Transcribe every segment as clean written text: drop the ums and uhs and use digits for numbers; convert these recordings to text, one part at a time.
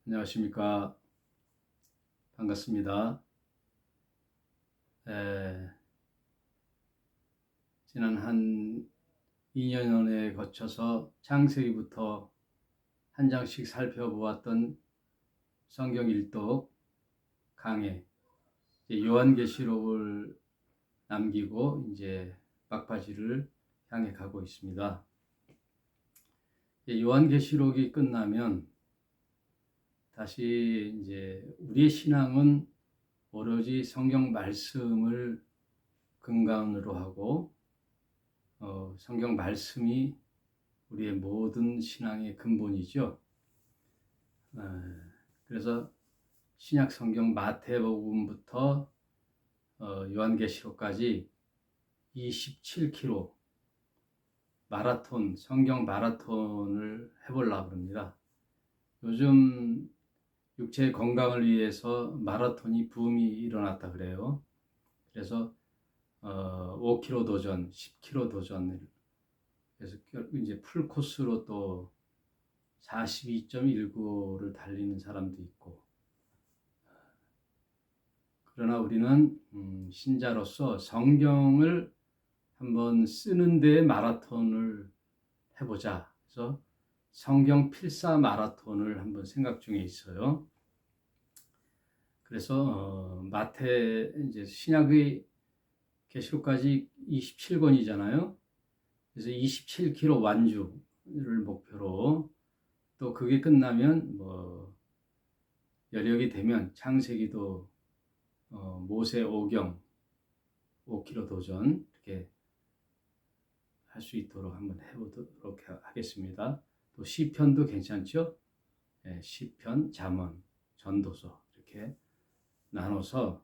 안녕하십니까. 반갑습니다. 에, 지난 한 2년에 거쳐서 창세기부터 한 장씩 살펴보았던 성경 일독 강해, 요한계시록을 남기고 이제 막바지를 향해 가고 있습니다. 요한계시록이 끝나면 다시 이제 우리의 신앙은 오로지 성경 말씀을 근간으로 하고 성경 말씀이 우리의 모든 신앙의 근본이죠. 그래서 신약 성경 마태복음부터 요한계시록까지 27km 마라톤, 성경 마라톤을 해보려고 합니다. 요즘 육체의 건강을 위해서 마라톤이 붐이 일어났다 그래요. 그래서 5km 도전, 10km 도전, 그래서 이제 풀 코스로 또 42.19를 달리는 사람도 있고. 그러나 우리는 신자로서 성경을 한번 쓰는 데 마라톤을 해보자. 그래서 성경 필사 마라톤을 한번 생각 중에 있어요. 그래서 마태 이제 신약의 계시록까지 27권이잖아요. 그래서 27km 완주를 목표로, 또 그게 끝나면 뭐 여력이 되면 창세기도 모세 오경 5km 도전 이렇게 할 수 있도록 한번 해보도록 하겠습니다. 또 시편도 괜찮죠? 네, 시편, 잠언, 전도서 이렇게 나눠서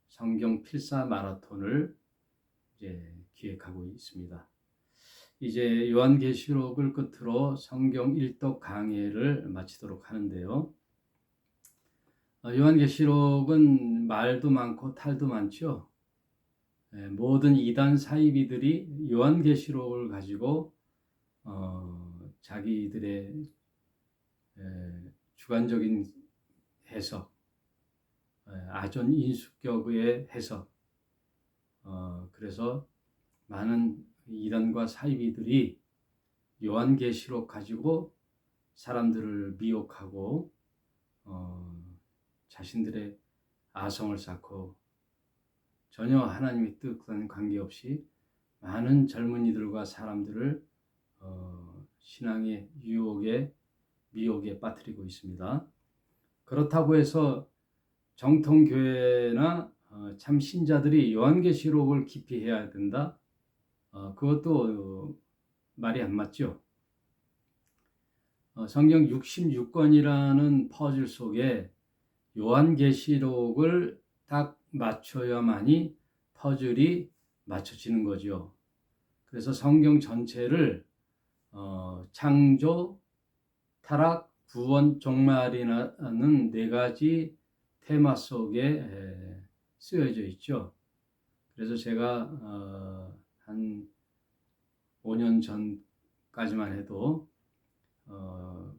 성경 필사 마라톤을 이제 기획하고 있습니다. 이제 요한계시록을 끝으로 성경 일독 강해를 마치도록 하는데요. 요한계시록은 말도 많고 탈도 많죠. 모든 이단 사이비들이 요한계시록을 가지고 자기들의 주관적인 해석, 아전인수격의 해석, 그래서 많은 이단과 사이비들이 요한계시록 가지고 사람들을 미혹하고 자신들의 아성을 쌓고 전혀 하나님의 뜻과는 관계없이 많은 젊은이들과 사람들을 신앙의 유혹에 미혹에 빠뜨리고 있습니다. 그렇다고 해서 정통교회나 참 신자들이 요한계시록을 깊이 해야 된다? 그것도 말이 안 맞죠. 성경 66권이라는 퍼즐 속에 요한계시록을 딱 맞춰야만이 퍼즐이 맞춰지는 거죠. 그래서 성경 전체를 창조, 타락, 구원, 종말이라는 네 가지 테마 속에 쓰여져 있죠. 그래서 제가 한 5년 전까지만 해도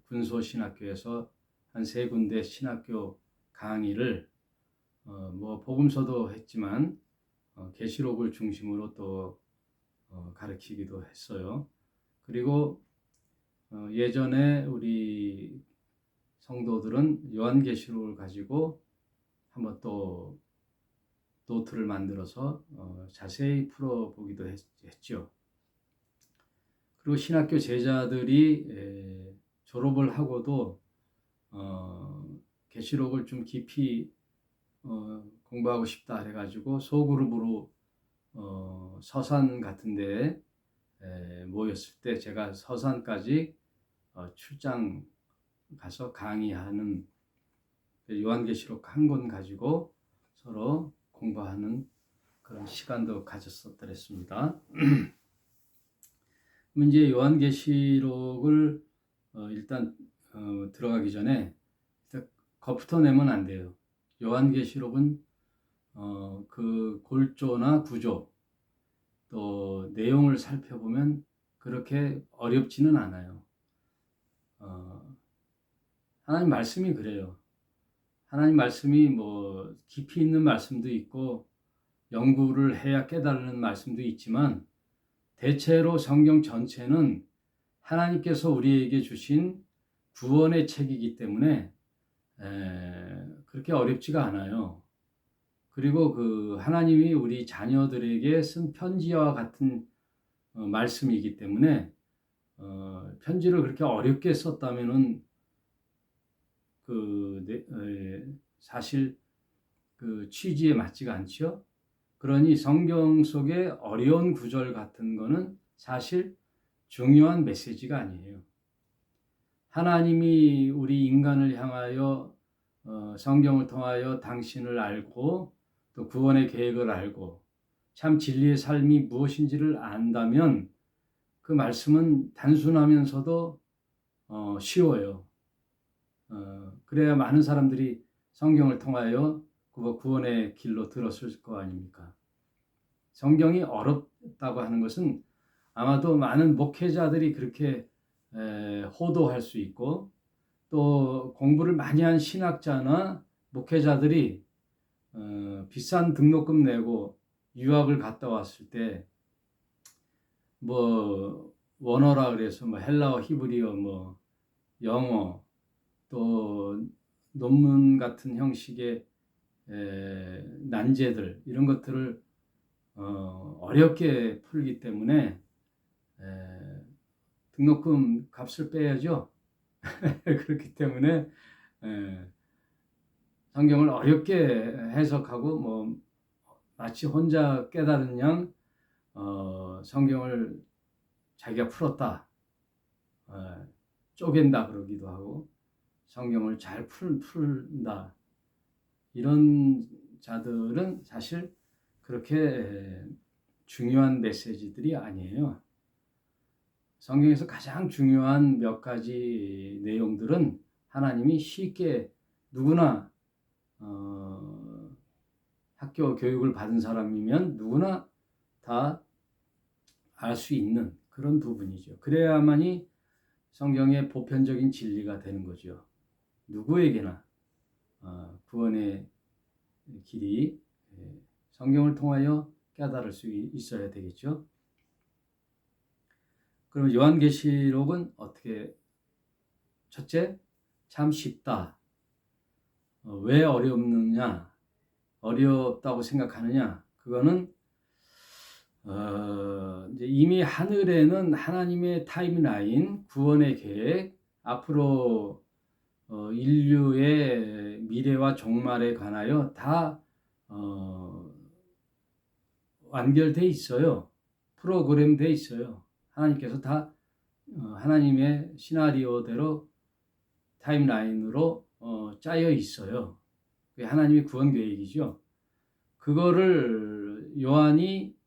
군소신학교에서 한 3군데 신학교 강의를 뭐 복음서도 했지만 계시록을 중심으로 또 가르치기도 했어요. 그리고 예전에 우리 성도들은 요한계시록을 가지고 한번 또 노트를 만들어서 자세히 풀어보기도 했죠. 그리고 신학교 제자들이 졸업을 하고도 계시록을 좀 깊이 공부하고 싶다 해가지고 소그룹으로 서산 같은데 모였을 때 제가 서산까지 출장 가서 강의하는 요한계시록 한 권 가지고 서로 공부하는 그런 시간도 가졌었더랬습니다. 이제 요한계시록을 일단 들어가기 전에 겁부터 내면 안 돼요. 요한계시록은 그 골조나 구조 또 내용을 살펴보면 그렇게 어렵지는 않아요. 하나님 말씀이 그래요. 하나님 말씀이 뭐 깊이 있는 말씀도 있고 연구를 해야 깨달는 말씀도 있지만 대체로 성경 전체는 하나님께서 우리에게 주신 구원의 책이기 때문에 그렇게 어렵지가 않아요. 그리고 그 하나님이 우리 자녀들에게 쓴 편지와 같은 말씀이기 때문에 편지를 그렇게 어렵게 썼다면은 사실 그 취지에 맞지가 않죠. 그러니 성경 속의 어려운 구절 같은 거는 사실 중요한 메시지가 아니에요. 하나님이 우리 인간을 향하여 성경을 통하여 당신을 알고 또 구원의 계획을 알고 참 진리의 삶이 무엇인지를 안다면 그 말씀은 단순하면서도 쉬워요. 그래야 많은 사람들이 성경을 통하여 구원의 길로 들었을 거 아닙니까? 성경이 어렵다고 하는 것은 아마도 많은 목회자들이 그렇게 호도할 수 있고 또 공부를 많이 한 신학자나 목회자들이 비싼 등록금 내고 유학을 갔다 왔을 때 뭐 원어라 그래서 뭐 헬라어, 히브리어, 뭐 영어 또 논문 같은 형식의 난제들 이런 것들을 어렵게 풀기 때문에 등록금 값을 빼야죠. 그렇기 때문에 성경을 어렵게 해석하고 뭐 마치 혼자 깨달은 양 성경을 자기가 풀었다, 쪼갠다 그러기도 하고 성경을 잘 풀다 이런 자들은 사실 그렇게 중요한 메시지들이 아니에요. 성경에서 가장 중요한 몇 가지 내용들은 하나님이 쉽게 누구나 학교 교육을 받은 사람이면 누구나 다 알 수 있는 그런 부분이죠. 그래야만이 성경의 보편적인 진리가 되는 거죠. 누구에게나 구원의 길이 성경을 통하여 깨달을 수 있어야 되겠죠. 그럼 요한계시록은 어떻게? 첫째, 참 쉽다. 왜 어렵느냐? 어렵다고 생각하느냐? 그거는 이제 이미 하늘에는 하나님의 타임라인, 구원의 계획, 앞으로 인류의 미래와 종말에 관하여 다 완결돼 있어요. 프로그램돼 있어요. 하나님께서 다 하나님의 시나리오대로 타임라인으로 짜여 있어요. 그게 하나님의 구원 계획이죠. 그거를 요한이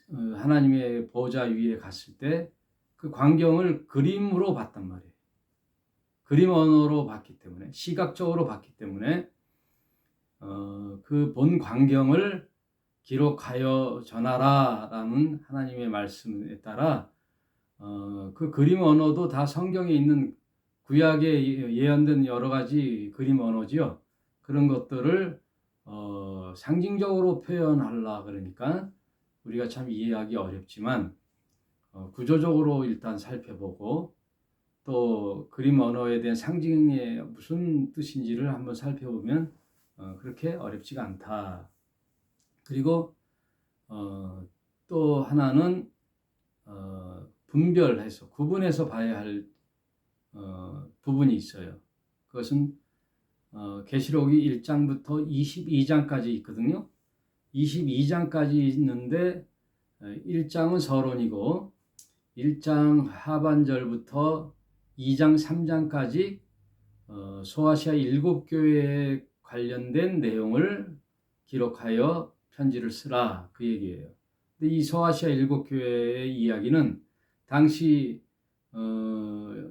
하나님의 보좌 위에 갔을 때 그 광경을 그림으로 봤단 말이에요. 그림 언어로 봤기 때문에, 시각적으로 봤기 때문에 그 본 광경을 기록하여 전하라라는 하나님의 말씀에 따라 그 그림 언어도 다 성경에 있는 구약에 예언된 여러 가지 그림 언어지요. 그런 것들을 상징적으로 표현하려 그러니까 우리가 참 이해하기 어렵지만 구조적으로 일단 살펴보고 또 그림 언어에 대한 상징의 무슨 뜻인지를 한번 살펴보면 그렇게 어렵지가 않다. 그리고 또 하나는 분별해서 구분해서 봐야 할 부분이 있어요. 그것은 계시록이 1장부터 22장까지 있거든요. 22장까지 있는데 1장은 서론이고 1장 하반절부터 2장 3장까지 소아시아 7교회에 관련된 내용을 기록하여 편지를 쓰라 그 얘기예요. 근데 이 소아시아 7교회의 이야기는 당시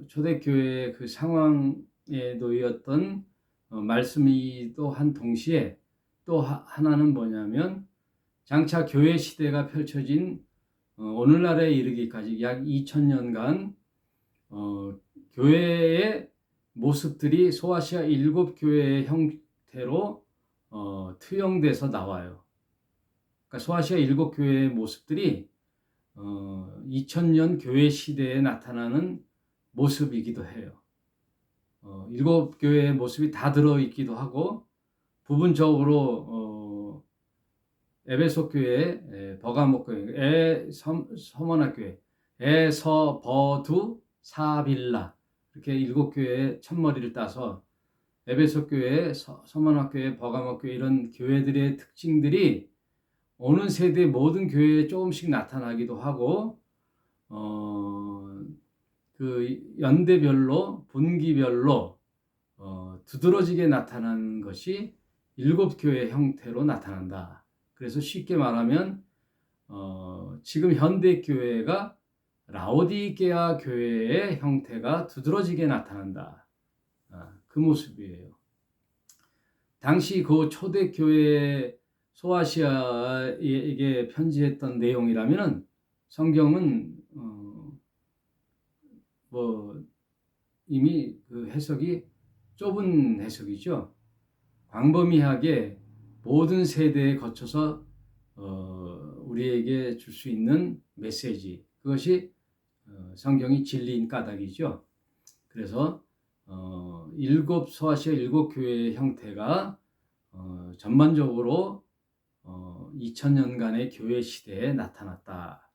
초대교회의 그 상황에 놓였던 말씀이기도 한 동시에 또 하나는 뭐냐면 장차 교회 시대가 펼쳐진 오늘날에 이르기까지 약 2000년간 교회의 모습들이 소아시아 7교회의 형태로 투영돼서 나와요. 그러니까 소아시아 7교회의 모습들이 2000년 교회 시대에 나타나는 모습이기도 해요. 7교회의 모습이 다 들어있기도 하고, 부분적으로 에베소 교회, 버가모 교회, 서머나 교회, 에서버두 사빌라, 이렇게 7교회의 첫머리를 따서 에베소 교회, 서머나 교회, 버가모 교회, 이런 교회들의 특징들이 오는 세대 모든 교회에 조금씩 나타나기도 하고, 그 연대별로, 분기별로 두드러지게 나타나는 것이 7교회 형태로 나타난다. 그래서 쉽게 말하면 지금 현대 교회가 라오디게아 교회의 형태가 두드러지게 나타난다. 그 모습이에요. 당시 그 초대 교회 소아시아에게 편지했던 내용이라면은 성경은 이미 그 해석이 좁은 해석이죠. 광범위하게 모든 세대에 거쳐서 우리에게 줄 수 있는 메시지, 그것이 성경이 진리인 까닭이죠. 그래서 소아시아 7교회의 형태가 전반적으로 2000년간의 교회 시대에 나타났다.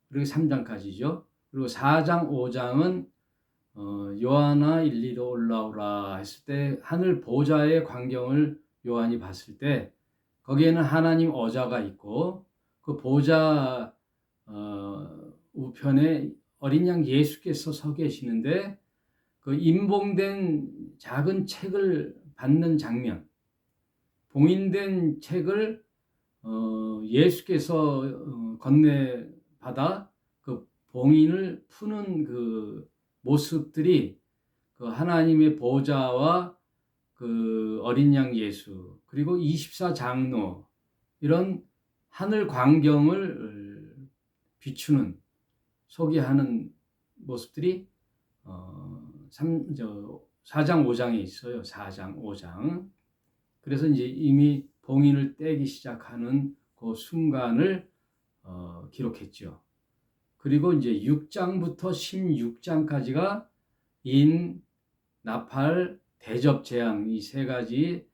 그리고 3장까지죠. 그리고 4장, 5장은 요한아 일리로 올라오라 했을 때 하늘 보좌의 광경을 요한이 봤을 때 거기에는 하나님 어자가 있고 그 보좌 우편에 어린 양 예수께서 서 계시는데 그 임봉된 작은 책을 받는 장면, 봉인된 책을 예수께서 건네받아 그 봉인을 푸는 그 모습들이 그 하나님의 보좌와 그 어린 양 예수, 그리고 24장로, 이런 하늘 광경을 비추는, 소개하는 모습들이 4장 5장에 있어요. 4장 5장. 그래서 이제 이미 봉인을 떼기 시작하는 그 순간을 기록했죠. 그리고 이제 6장부터 16장까지가 인, 나팔, 대접, 재앙, 이 세 가지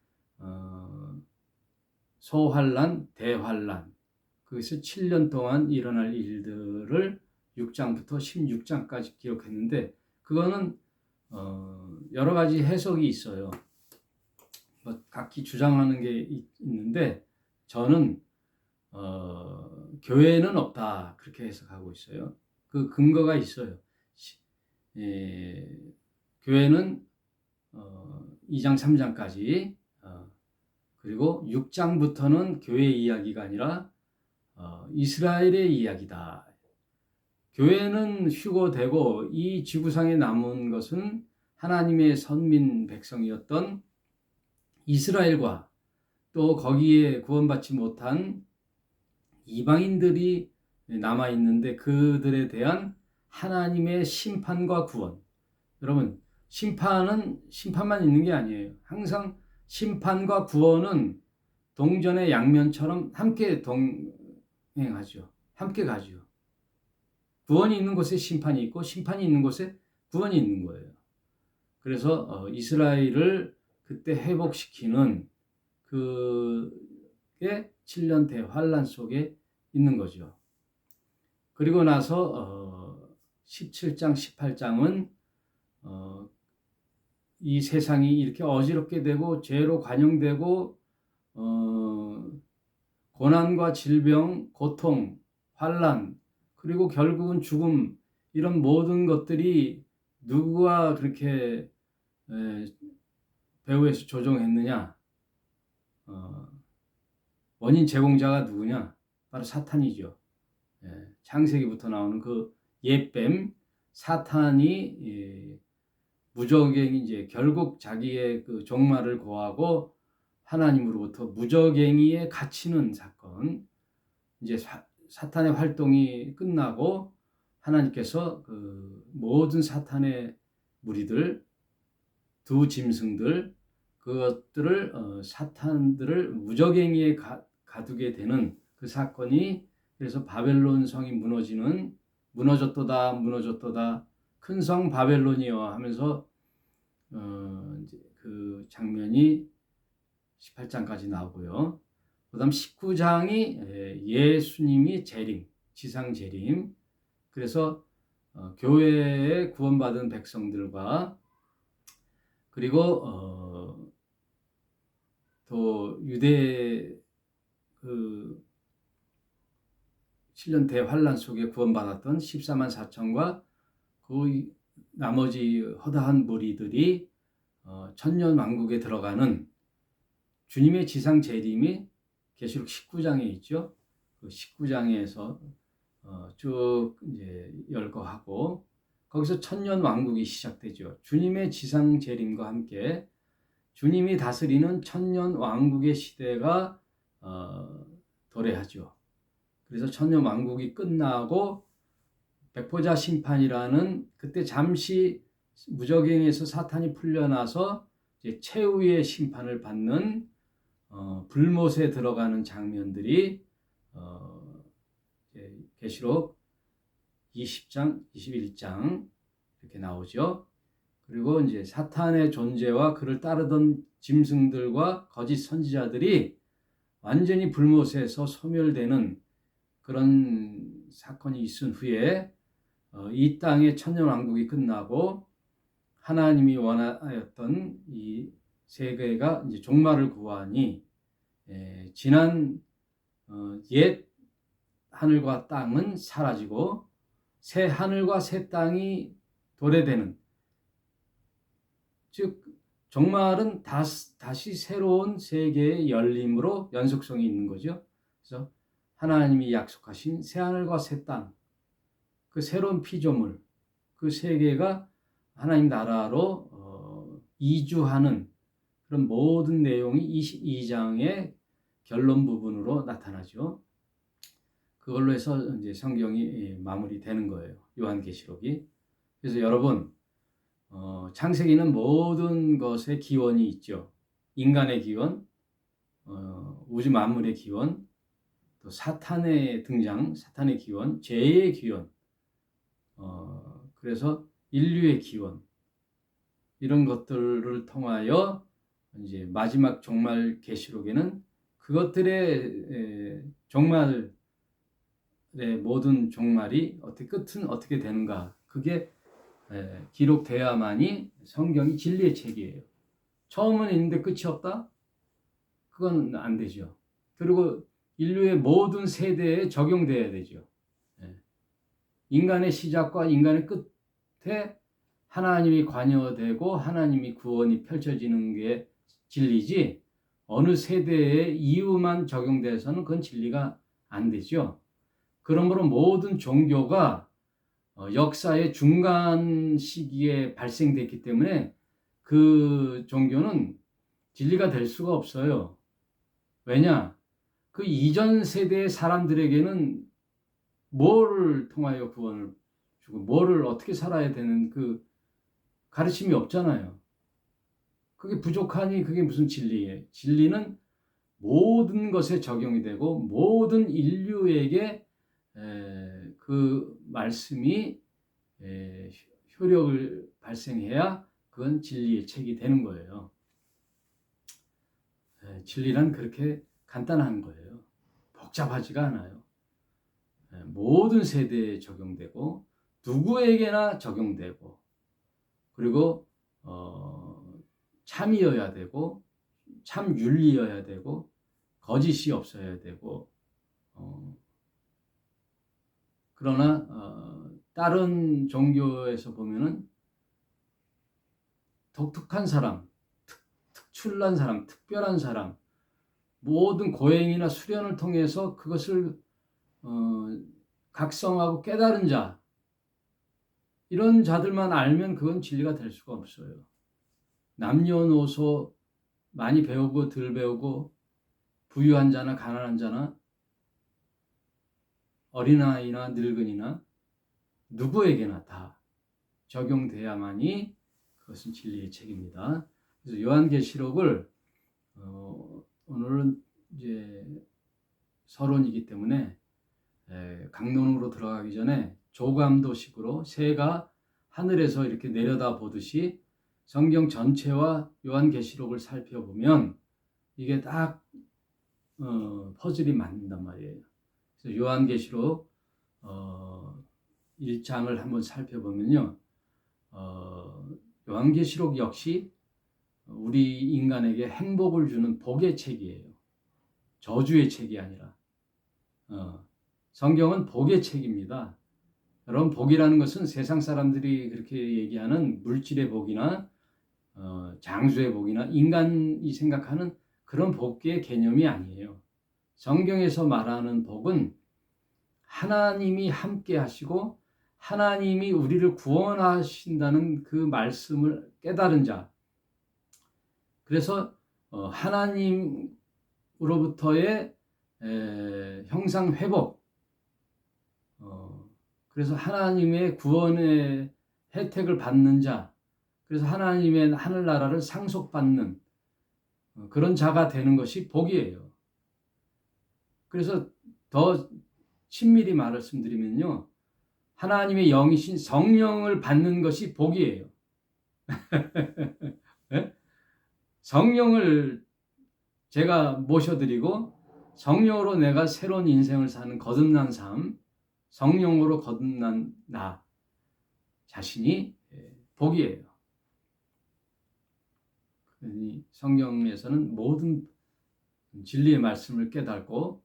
소환란, 대환란, 그것이 7년 동안 일어날 일들을 6장부터 16장까지 기록했는데, 그거는 여러 가지 해석이 있어요. 각기 주장하는 게 있는데 저는 교회는 없다, 그렇게 해석하고 있어요. 그 근거가 있어요. 교회는 2장 3장까지, 그리고 6장부터는 교회 이야기가 아니라 이스라엘의 이야기다. 교회는 휴거되고 이 지구상에 남은 것은 하나님의 선민 백성이었던 이스라엘과 또 거기에 구원받지 못한 이방인들이 남아있는데 그들에 대한 하나님의 심판과 구원. 여러분, 심판만 있는 게 아니에요. 항상 심판과 구원은 동전의 양면처럼 함께 동행하죠. 함께 가죠. 구원이 있는 곳에 심판이 있고 심판이 있는 곳에 구원이 있는 거예요. 그래서 이스라엘을 그때 회복시키는 그게 7년 대환란 속에 있는 거죠. 그리고 나서 17장, 18장은 이 세상이 이렇게 어지럽게 되고 죄로 관영되고 고난과 질병, 고통, 환란, 그리고 결국은 죽음, 이런 모든 것들이 누구가 그렇게 배후에서 조종했느냐? 원인 제공자가 누구냐? 바로 사탄이죠. 창세기부터 나오는 그 옛뱀 사탄이 무적행, 이제 결국 자기의 그 종말을 고하고 하나님으로부터 무적행위에 갇히는 사건. 이제 사탄의 활동이 끝나고 하나님께서 그 모든 사탄의 무리들, 두 짐승들, 그것들을 사탄들을 무적행위에 가두게 되는 그 사건이, 그래서 바벨론 성이 무너졌도다 무너졌도다 큰 성 바벨론이여 하면서 이제 그 장면이 18장까지 나오고요. 그 다음 19장이 예수님이 재림, 지상 재림. 그래서 교회에 구원받은 백성들과, 그리고 또 유대 그 7년 대환란 속에 구원받았던 14만 4천과 그 나머지 허다한 무리들이 천년 왕국에 들어가는 주님의 지상 재림이 계시록 19장에 있죠. 그 19장에서 쭉 이제 열거하고, 거기서 천년 왕국이 시작되죠. 주님의 지상 재림과 함께 주님이 다스리는 천년 왕국의 시대가 도래하죠. 그래서 천년 왕국이 끝나고 백보자 심판이라는, 그때 잠시 무적행에서 사탄이 풀려나서 이제 최후의 심판을 받는 불못에 들어가는 장면들이 계시록 20장, 21장 이렇게 나오죠. 그리고 이제 사탄의 존재와 그를 따르던 짐승들과 거짓 선지자들이 완전히 불못에서 소멸되는 그런 사건이 있은 후에 이 땅의 천년왕국이 끝나고 하나님이 원하였던 이 세계가 이제 종말을 구하니, 지난 옛 하늘과 땅은 사라지고 새 하늘과 새 땅이 도래되는, 즉 종말은 다시 새로운 세계의 열림으로 연속성이 있는 거죠. 그래서 하나님이 약속하신 새 하늘과 새 땅, 그 새로운 피조물, 그 세계가 하나님 나라로 이주하는 그런 모든 내용이 22장의 결론 부분으로 나타나죠. 그걸로 해서 이제 성경이 마무리되는 거예요. 요한계시록이. 그래서 여러분, 창세기는 모든 것의 기원이 있죠. 인간의 기원, 우주 만물의 기원, 또 사탄의 등장, 사탄의 기원, 죄의 기원, 그래서 인류의 기원, 이런 것들을 통하여 이제 마지막 종말 계시록에는 그것들의 종말의 모든 종말이 끝은 어떻게 되는가, 그게 기록돼야만이 성경이 진리의 책이에요. 처음은 있는데 끝이 없다? 그건 안 되죠. 그리고 인류의 모든 세대에 적용돼야 되죠. 인간의 시작과 인간의 끝에 하나님이 관여되고 하나님이 구원이 펼쳐지는 게 진리지, 어느 세대의 이유만 적용돼서는 그건 진리가 안 되죠. 그러므로 모든 종교가 역사의 중간 시기에 발생됐기 때문에 그 종교는 진리가 될 수가 없어요. 왜냐? 그 이전 세대의 사람들에게는 뭐를 통하여 구원을 주고 뭐를 어떻게 살아야 되는 그 가르침이 없잖아요. 그게 부족하니 그게 무슨 진리예요? 진리는 모든 것에 적용이 되고 모든 인류에게 그 말씀이 효력을 발생해야 그건 진리의 책이 되는 거예요. 진리란 그렇게 간단한 거예요. 복잡하지가 않아요. 모든 세대에 적용되고 누구에게나 적용되고, 그리고 참이어야 되고 참 윤리여야 되고 거짓이 없어야 되고, 그러나 다른 종교에서 보면은 독특한 사람, 특출난 사람, 특별한 사람, 모든 고행이나 수련을 통해서 그것을 각성하고 깨달은 자, 이런 자들만 알면 그건 진리가 될 수가 없어요. 남녀노소 많이 배우고 덜 배우고, 부유한 자나 가난한 자나 어린아이나 늙은이나 누구에게나 다 적용돼야만이 그것은 진리의 책입니다. 그래서 요한계시록을 오늘은 이제 서론이기 때문에 강론으로 들어가기 전에 조감도식으로 새가 하늘에서 이렇게 내려다 보듯이 성경 전체와 요한계시록을 살펴보면 이게 딱 퍼즐이 맞는단 말이에요. 그래서 요한계시록 1장을 한번 살펴보면요. 요한계시록 역시 우리 인간에게 행복을 주는 복의 책이에요. 저주의 책이 아니라. 성경은 복의 책입니다. 여러분, 복이라는 것은 세상 사람들이 그렇게 얘기하는 물질의 복이나 장수의 복이나 인간이 생각하는 그런 복의 개념이 아니에요. 성경에서 말하는 복은 하나님이 함께 하시고 하나님이 우리를 구원하신다는 그 말씀을 깨달은 자. 그래서 하나님으로부터의 형상 회복. 그래서 하나님의 구원의 혜택을 받는 자. 그래서 하나님의 하늘나라를 상속받는 그런 자가 되는 것이 복이에요. 그래서 더 친밀히 말씀드리면요. 하나님의 영이신 성령을 받는 것이 복이에요. 네? 성령을 제가 모셔드리고 성령으로 내가 새로운 인생을 사는 거듭난 삶, 성령으로 거듭난 나 자신이 복이에요. 성경에서는 모든 진리의 말씀을 깨닫고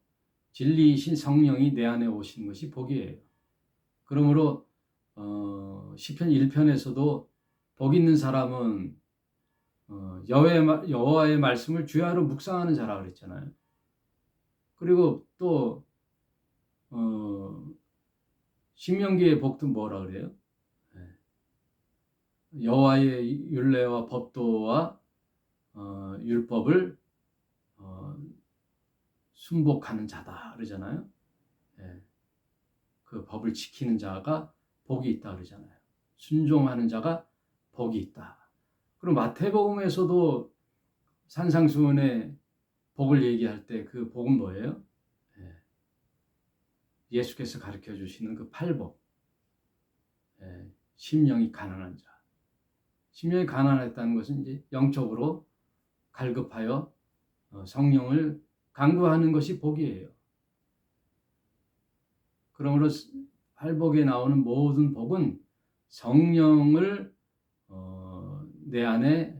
진리이신 성령이 내 안에 오신 것이 복이에요. 그러므로 시편 1편에서도 복 있는 사람은 여호와의 말씀을 주야로 묵상하는 자라 그랬잖아요. 그리고 또 신명기의 복도 뭐라 그래요? 여호와의 율례와 법도와 율법을 순복하는 자다 그러잖아요. 그 법을 지키는 자가 복이 있다 그러잖아요. 순종하는 자가 복이 있다. 그럼 마태복음에서도 산상수훈의 복을 얘기할 때 그 복은 뭐예요? 예수께서 가르쳐 주시는 그 팔복. 심령이 가난한 자. 심령이 가난했다는 것은 이제 영적으로 갈급하여 성령을 강구하는 것이 복이에요. 그러므로 팔복에 나오는 모든 복은 성령을 내 안에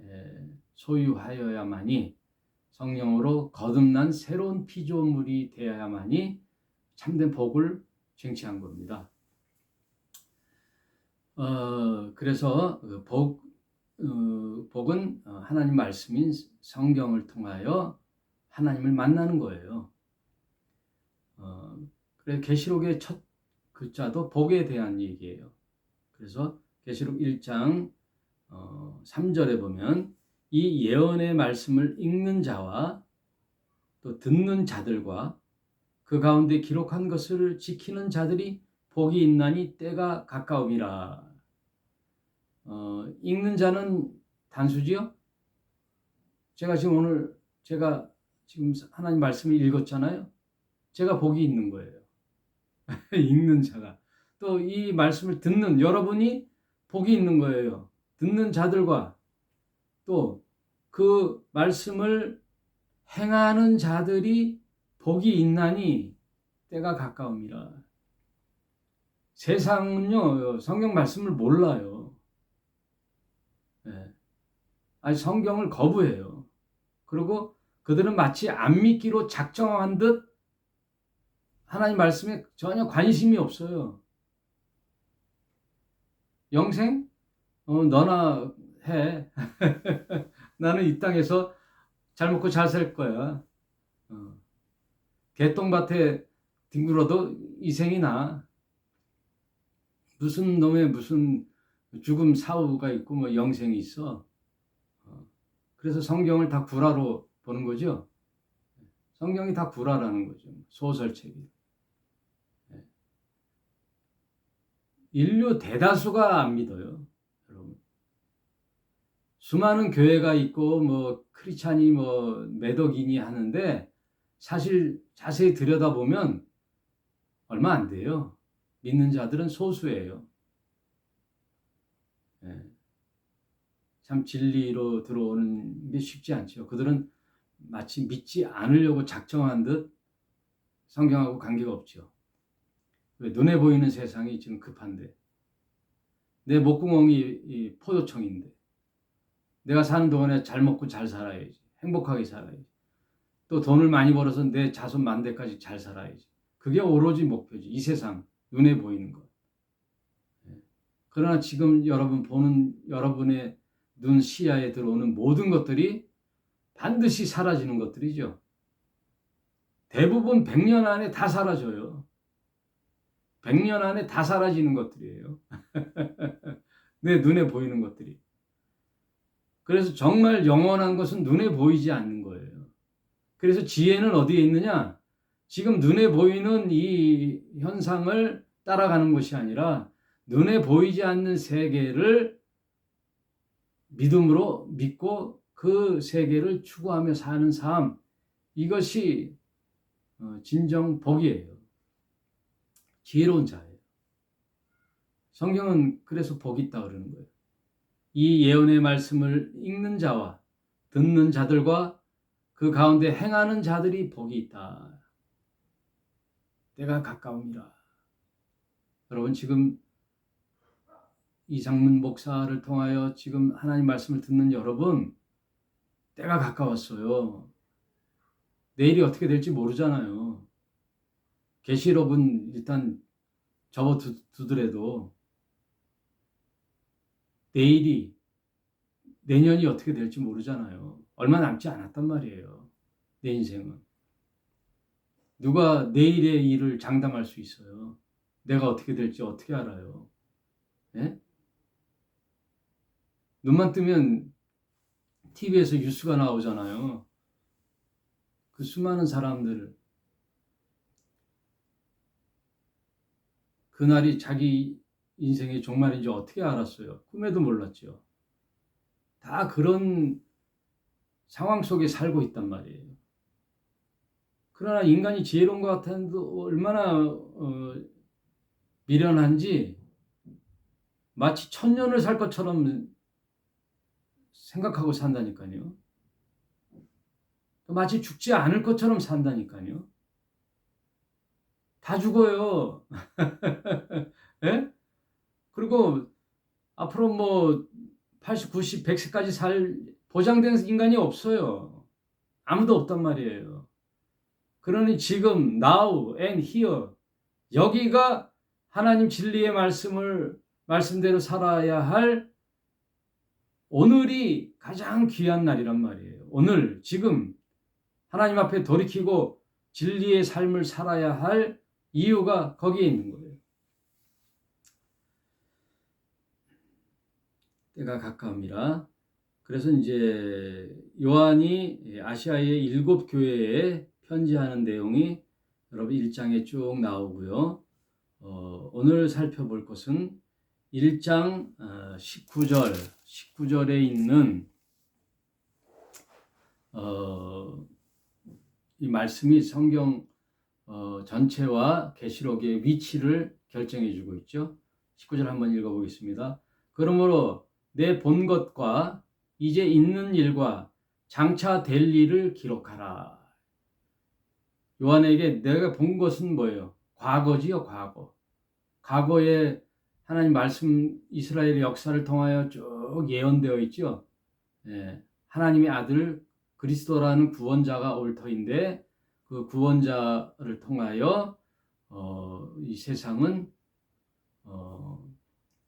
소유하여야만이, 성령으로 거듭난 새로운 피조물이 되어야만이 참된 복을 쟁취한 겁니다. 그래서 복은 하나님 말씀인 성경을 통하여 하나님을 만나는 거예요. 그래서 계시록의 첫 글자도 복에 대한 얘기예요. 그래서 계시록 1장 3절에 보면 이 예언의 말씀을 읽는 자와 또 듣는 자들과 그 가운데 기록한 것을 지키는 자들이 복이 있나니 때가 가까움이라. 읽는 자는 단수지요? 제가 지금 하나님 말씀을 읽었잖아요. 제가 복이 있는 거예요. 읽는 자가. 또 이 말씀을 듣는 여러분이 복이 있는 거예요. 듣는 자들과 또 그 말씀을 행하는 자들이 복이 있나니 때가 가까움이라. 세상은요, 성경 말씀을 몰라요. 아니, 성경을 거부해요. 그리고 그들은 마치 안 믿기로 작정한 듯 하나님 말씀에 전혀 관심이 없어요. 영생? 너나 해. 나는 이 땅에서 잘 먹고 잘 살 거야. 개똥밭에 뒹굴어도 이생이 나. 무슨 놈의 무슨 죽음 사후가 있고 뭐 영생이 있어. 그래서 성경을 다 구라로 보는 거죠. 성경이 다 구라라는 거죠. 소설책이. 인류 대다수가 안 믿어요, 여러분. 수많은 교회가 있고 뭐 크리스찬이 뭐 몇억 이니 하는데 사실 자세히 들여다보면 얼마 안 돼요. 믿는 자들은 소수예요. 예. 참 진리로 들어오는 게 쉽지 않죠. 그들은 마치 믿지 않으려고 작정한 듯 성경하고 관계가 없죠. 왜? 눈에 보이는 세상이 지금 급한데, 내 목구멍이 이 포도청인데, 내가 사는 동안에 잘 먹고 잘 살아야지, 행복하게 살아야지, 또 돈을 많이 벌어서 내 자손 만대까지 잘 살아야지. 그게 오로지 목표지. 이 세상 눈에 보이는 것. 그러나 지금 여러분 보는, 여러분의 눈 시야에 들어오는 모든 것들이 반드시 사라지는 것들이죠. 대부분 100년 안에 다 사라져요. 100년 안에 다 사라지는 것들이에요. 내 눈에 보이는 것들이. 그래서 정말 영원한 것은 눈에 보이지 않는 거예요. 그래서 지혜는 어디에 있느냐? 지금 눈에 보이는 이 현상을 따라가는 것이 아니라 눈에 보이지 않는 세계를 믿음으로 믿고 그 세계를 추구하며 사는 삶, 이것이 진정 복이에요. 지혜로운 자예요. 성경은 그래서 복이 있다 그러는 거예요. 이 예언의 말씀을 읽는 자와 듣는 자들과 그 가운데 행하는 자들이 복이 있다. 때가 가까움이라. 여러분 지금 이상문 목사를 통하여 지금 하나님 말씀을 듣는 여러분, 때가 가까웠어요. 내일이 어떻게 될지 모르잖아요. 계시록은 일단 접어두더라도 내일이, 내년이 어떻게 될지 모르잖아요. 얼마 남지 않았단 말이에요. 내 인생은. 누가 내일의 일을 장담할 수 있어요? 내가 어떻게 될지 어떻게 알아요? 예? 눈만 뜨면 TV에서 뉴스가 나오잖아요. 그 수많은 사람들, 그날이 자기 인생의 종말인지 어떻게 알았어요? 꿈에도 몰랐죠. 다 그런 상황 속에 살고 있단 말이에요. 그러나 인간이 지혜로운 것 같았는데 얼마나 미련한지 마치 천년을 살 것처럼 생각하고 산다니까요. 마치 죽지 않을 것처럼 산다니까요. 다 죽어요. 예? 그리고 앞으로 뭐 80, 90, 100세까지 살 보장된 인간이 없어요. 아무도 없단 말이에요. 그러니 지금 now and here 여기가 하나님 진리의 말씀대로 살아야 할 오늘이 가장 귀한 날이란 말이에요. 오늘 지금 하나님 앞에 돌이키고 진리의 삶을 살아야 할 이유가 거기에 있는 거예요. 때가 가까움이라. 그래서 이제 요한이 아시아의 7 교회에 편지하는 내용이 여러분 1장에 쭉 나오고요. 오늘 살펴볼 것은 1장 19절에 있는 이 말씀이 성경 전체와 계시록의 위치를 결정해 주고 있죠. 19절 한번 읽어보겠습니다. 그러므로 내 본 것과 이제 있는 일과 장차 될 일을 기록하라. 요한에게 내가 본 것은 뭐예요? 과거지요, 과거. 과거에 하나님 말씀 이스라엘의 역사를 통하여 쭉 예언되어 있죠. 예, 하나님의 아들 그리스도라는 구원자가 올 터인데 그 구원자를 통하여 이 세상은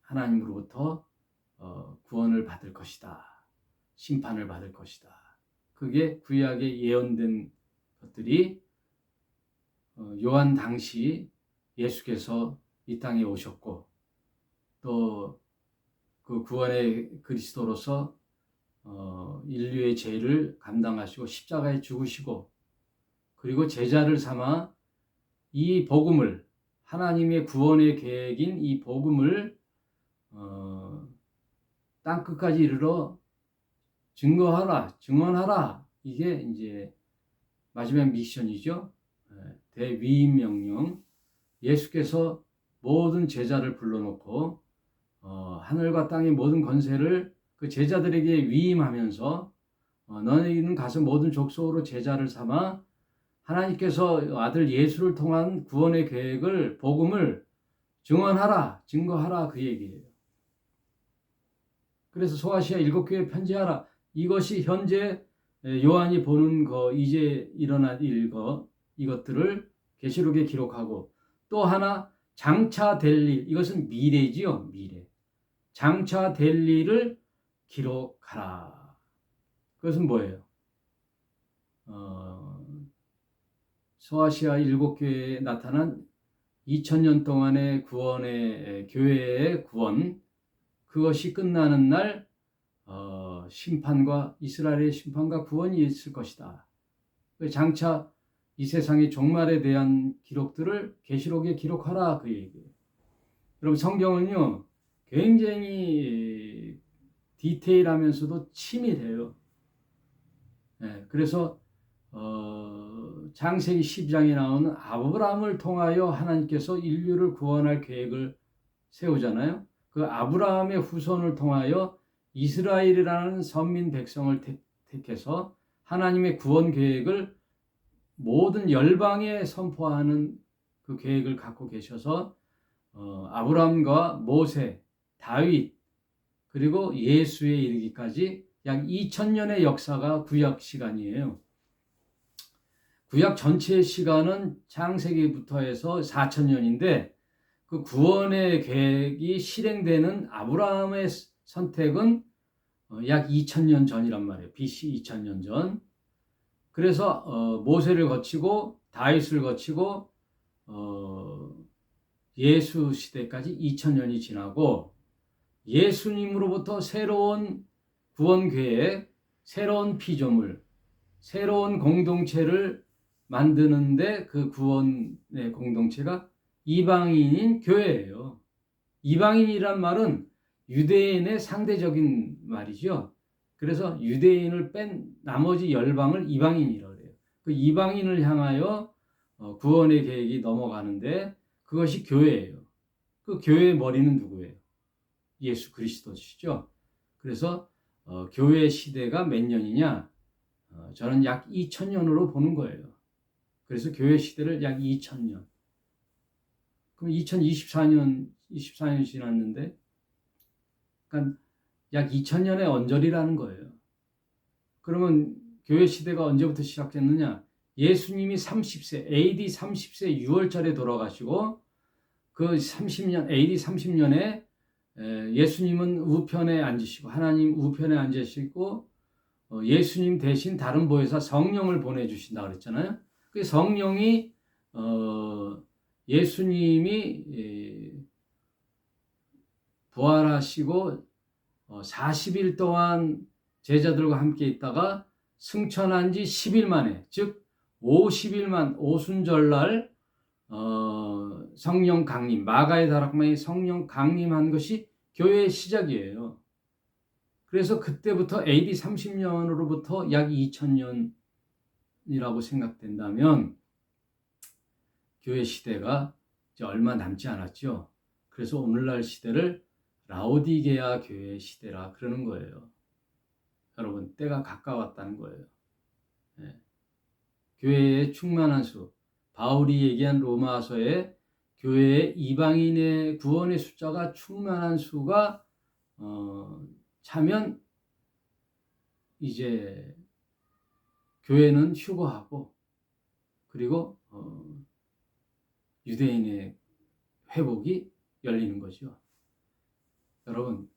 하나님으로부터 구원을 받을 것이다. 심판을 받을 것이다. 그게 구약에 예언된 것들이 요한 당시 예수께서 이 땅에 오셨고 또 그 구원의 그리스도로서 인류의 죄를 감당하시고 십자가에 죽으시고 그리고 제자를 삼아 이 복음을 하나님의 구원의 계획인 이 복음을 땅끝까지 이르러 증거하라, 증언하라. 이게 이제 마지막 미션이죠. 대위임 명령. 예수께서 모든 제자를 불러놓고 하늘과 땅의 모든 권세를 그 제자들에게 위임하면서 너희는 가서 모든 족속으로 제자를 삼아 하나님께서 아들 예수를 통한 구원의 계획을 복음을 증언하라, 증거하라 그 얘기예요. 그래서 소아시아 7교회에 편지하라. 이것이 현재 요한이 보는 거, 이제 일어날 이것들을 계시록에 기록하고, 또 하나 장차 될 일, 이것은 미래지요, 미래. 장차 될 일을 기록하라. 그것은 뭐예요? 소아시아 7교회에 나타난 2000년 동안의 구원의 교회의 구원, 그것이 끝나는 날 심판과 이스라엘의 심판과 구원이 있을 것이다. 장차 이 세상의 종말에 대한 기록들을 계시록에 기록하라 그 얘기예요. 여러분 성경은요 굉장히 디테일하면서도 치밀해요. 그래서 창세기 12장에 나오는 아브라함을 통하여 하나님께서 인류를 구원할 계획을 세우잖아요. 그 아브라함의 후손을 통하여 이스라엘이라는 선민 백성을 택해서 하나님의 구원 계획을 모든 열방에 선포하는 그 계획을 갖고 계셔서 아브라함과 모세, 다윗 그리고 예수에 이르기까지 약 2000년의 역사가 구약 시간이에요. 구약 전체의 시간은 창세기부터 해서 4000년인데 그 구원의 계획이 실행되는 아브라함의 선택은 약 2000년 전이란 말이에요. BC 2000년 전. 그래서 모세를 거치고 다윗을 거치고 예수 시대까지 2000년이 지나고 예수님으로부터 새로운 구원 계획, 새로운 피조물, 새로운 공동체를 만드는데 그 구원의 공동체가 이방인인 교회예요. 이방인이란 말은 유대인의 상대적인 말이죠. 그래서 유대인을 뺀 나머지 열방을 이방인이라고 해요. 그 이방인을 향하여 구원의 계획이 넘어가는데 그것이 교회예요. 그 교회의 머리는 누구예요? 예수 그리스도시죠. 그래서 교회 시대가 몇 년이냐? 저는 약 2000년으로 보는 거예요. 그래서 교회 시대를 약 2000년. 그럼 2024년 지났는데, 그러니까 약 2000년의 언저리라는 거예요. 그러면 교회 시대가 언제부터 시작됐느냐? 예수님이 30세, AD 30세 6월달에 돌아가시고, 그 30년, AD 30년에 예수님은 우편에 앉으시고, 하나님 우편에 앉으시고, 예수님 대신 다른 보혜사 성령을 보내주신다 그랬잖아요. 그 성령이 예수님이 부활하시고 40일 동안 제자들과 함께 있다가 승천한 지 10일 만에, 즉 50일만 오순절날 성령 강림, 마가의 다락방에 성령 강림한 것이 교회의 시작이에요. 그래서 그때부터 AD 30년으로부터 약 2000년이라고 생각된다면 교회 시대가 이제 얼마 남지 않았죠. 그래서 오늘날 시대를 라오디게아 교회 시대라 그러는 거예요. 여러분, 때가 가까웠다는 거예요. 네. 교회의 충만한 수, 바울이 얘기한 로마서에 교회의 이방인의 구원의 숫자가 충만한 수가 차면 이제 교회는 휴거하고 그리고 유대인의 회복이 열리는 거죠. 여러분,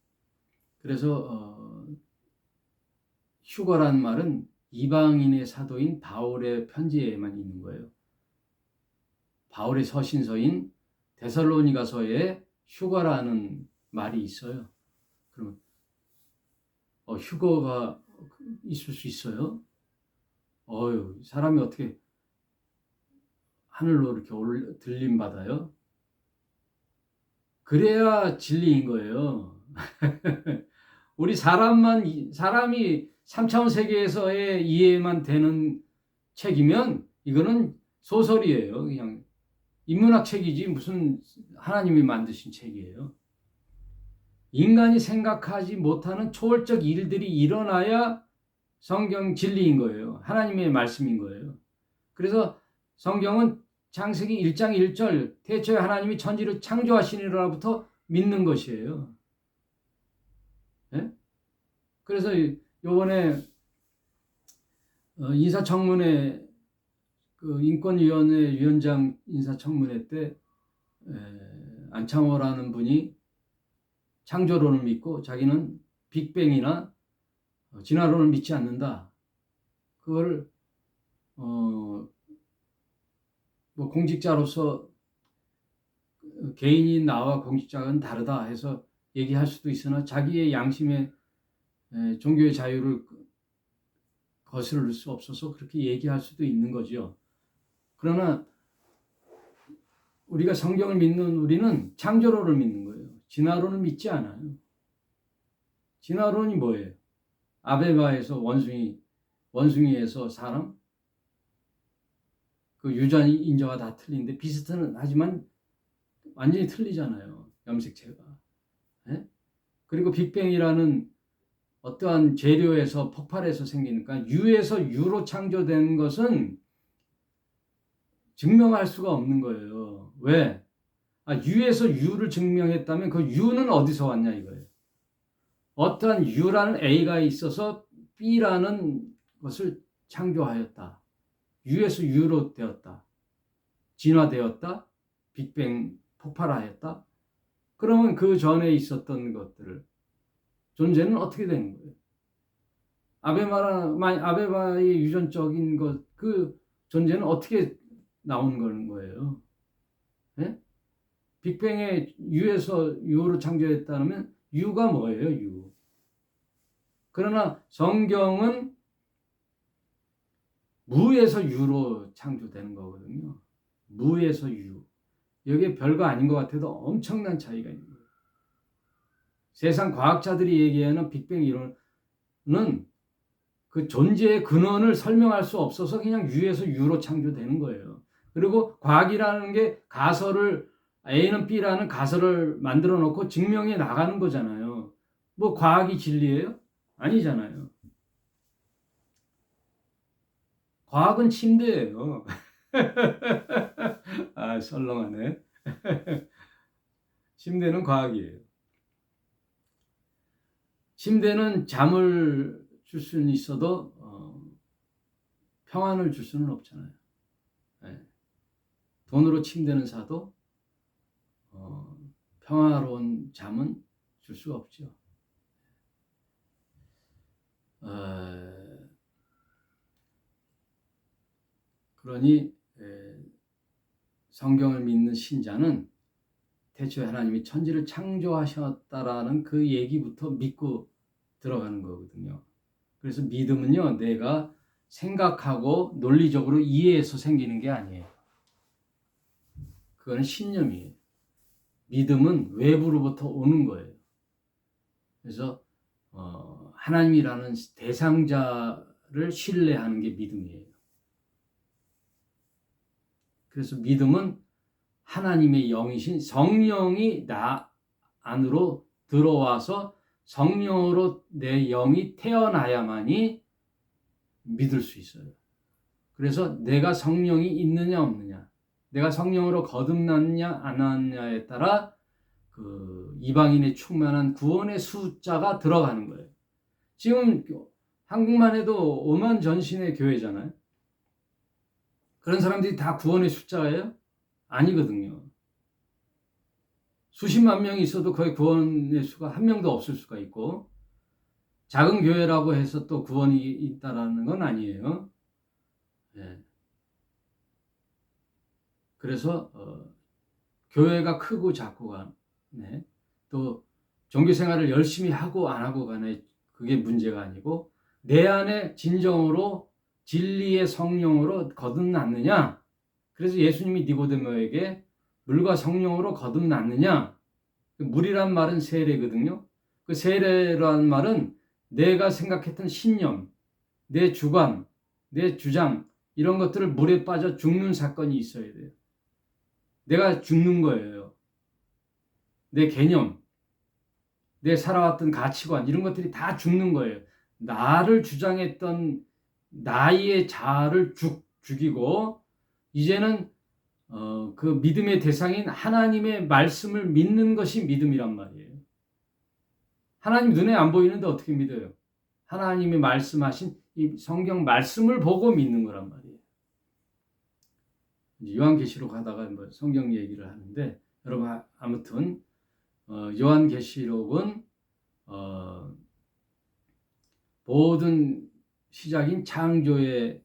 그래서 휴거란 말은 이방인의 사도인 바울의 편지에만 있는 거예요. 바울의 서신서인 데살로니가서에 휴거라는 말이 있어요. 그러면 휴거가 있을 수 있어요? 사람이 어떻게 하늘로 이렇게 들림 받아요? 그래야 진리인 거예요. 우리 사람이 3차원 세계에서의 이해만 되는 책이면 이거는 소설이에요. 그냥 인문학 책이지 무슨 하나님이 만드신 책이에요. 인간이 생각하지 못하는 초월적 일들이 일어나야 성경 진리인 거예요. 하나님의 말씀인 거예요. 그래서 성경은 창세기 1장 1절 태초에 하나님이 천지를 창조하시니라부터 믿는 것이에요. 네? 그래서 요번에 인사청문회 그 인권위원회 위원장 인사청문회 때 안창호라는 분이 창조론을 믿고 자기는 빅뱅이나 진화론을 믿지 않는다. 그걸 뭐 공직자로서 개인이 나와 공직자는 다르다 해서 얘기할 수도 있으나 자기의 양심의 종교의 자유를 거스를 수 없어서 그렇게 얘기할 수도 있는 거죠. 그러나 우리가 성경을 믿는 우리는 창조론을 믿는 거예요. 진화론을 믿지 않아요. 진화론이 뭐예요? 아베바에서 원숭이에서 사람? 그 유전 인자가 다 틀린데 비슷은 하지만 완전히 틀리잖아요. 염색체가. 네? 그리고 빅뱅이라는 어떠한 재료에서 폭발해서 생기니까 유에서 유로 창조된 것은 증명할 수가 없는 거예요. 왜? 유에서 유를 증명했다면 그 유는 어디서 왔냐 이거예요. 어떠한 유라는 A가 있어서 B라는 것을 창조하였다. 유에서 유로 되었다. 진화되었다. 빅뱅 폭발하였다. 그러면 그 전에 있었던 것들을 존재는 어떻게 되는 거예요? 아베바의 유전적인 것, 그 존재는 어떻게 나온 거예요? 네? 빅뱅의 유에서 유로 창조했다면 유가 뭐예요? 유. 그러나 성경은 무에서 유로 창조되는 거거든요. 무에서 유. 여기에 별거 아닌 것 같아도 엄청난 차이가 있는 거예요. 세상 과학자들이 얘기하는 빅뱅 이론은 그 존재의 근원을 설명할 수 없어서 그냥 유에서 유로 창조되는 거예요. 그리고 과학이라는 게 가설을 A는 B라는 가설을 만들어 놓고 증명해 나가는 거잖아요. 뭐 과학이 진리예요? 아니잖아요. 과학은 침대예요. 썰렁하네. 침대는 과학이에요. 침대는 잠을 줄 수는 있어도 평안을 줄 수는 없잖아요. 네. 돈으로 침대는 사도 평화로운 잠은 줄 수가 없죠. 그러니 성경을 믿는 신자는 태초에 하나님이 천지를 창조하셨다라는 그 얘기부터 믿고 들어가는 거거든요. 그래서 믿음은요, 내가 생각하고 논리적으로 이해해서 생기는 게 아니에요. 그거는 신념이에요. 믿음은 외부로부터 오는 거예요. 그래서 하나님이라는 대상자를 신뢰하는 게 믿음이에요. 그래서 믿음은 하나님의 영이신 성령이 나 안으로 들어와서 성령으로 내 영이 태어나야만이 믿을 수 있어요. 그래서 내가 성령이 있느냐 없느냐, 내가 성령으로 거듭났냐 안 왔냐에 따라 그 이방인의 충만한 구원의 숫자가 들어가는 거예요. 지금 한국만 해도 5만 전신의 교회잖아요. 그런 사람들이 다 구원의 숫자예요? 아니거든요. 수십만 명이 있어도 거의 구원의 수가 한 명도 없을 수가 있고, 작은 교회라고 해서 또 구원이 있다라는 건 아니에요. 네. 그래서 교회가 크고 작고가 네. 또 종교 생활을 열심히 하고 안 하고 간에 그게 문제가 아니고 내 안에 진정으로 진리의 성령으로 거듭났느냐. 그래서 예수님이 니고데모에게 물과 성령으로 거듭났느냐. 물이란 말은 세례거든요. 그 세례란 말은 내가 생각했던 신념, 내 주관, 내 주장 이런 것들을 물에 빠져 죽는 사건이 있어야 돼요. 내가 죽는 거예요. 내 개념, 내 살아왔던 가치관 이런 것들이 다 죽는 거예요. 나를 주장했던 나의 자아를 죽이고 이제는 그 믿음의 대상인 하나님의 말씀을 믿는 것이 믿음이란 말이에요. 하나님 눈에 안 보이는데 어떻게 믿어요? 하나님이 말씀하신 이 성경 말씀을 보고 믿는 거란 말이에요. 요한계시록 하다가 뭐 성경 얘기를 하는데 여러분 아무튼 요한계시록은 모든 시작인 창세기의